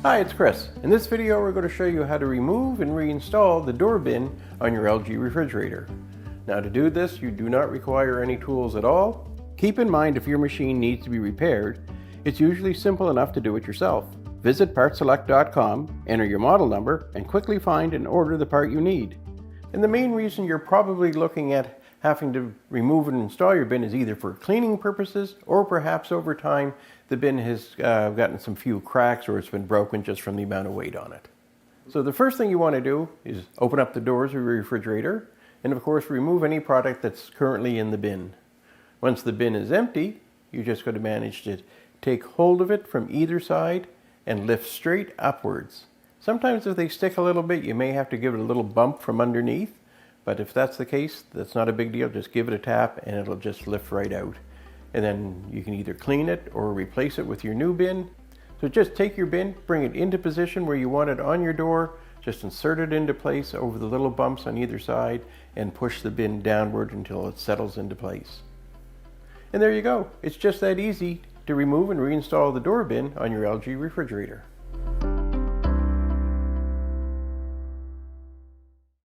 Hi, it's Chris. In this video we're going to show you how to remove and reinstall the door bin on your LG refrigerator. Now to do this you do not require any tools at all. Keep in mind if your machine needs to be repaired, it's usually simple enough to do it yourself. Visit PartSelect.com, enter your model number, and quickly find and order the part you need. And the main reason you're probably looking at having to remove and install your bin is either for cleaning purposes or perhaps over time the bin has gotten some few cracks or it's been broken just from the amount of weight on it. So the first thing you want to do is open up the doors of your refrigerator and of course remove any product that's currently in the bin. Once the bin is empty, you're just going to manage to take hold of it from either side and lift straight upwards. Sometimes if they stick a little bit you may have to give it a little bump from underneath. But if that's the case, that's not a big deal. Just give it a tap and it'll just lift right out. And then you can either clean it or replace it with your new bin. So just take your bin, bring it into position where you want it on your door, just insert it into place over the little bumps on either side and push the bin downward until it settles into place. And there you go. It's just that easy to remove and reinstall the door bin on your LG refrigerator.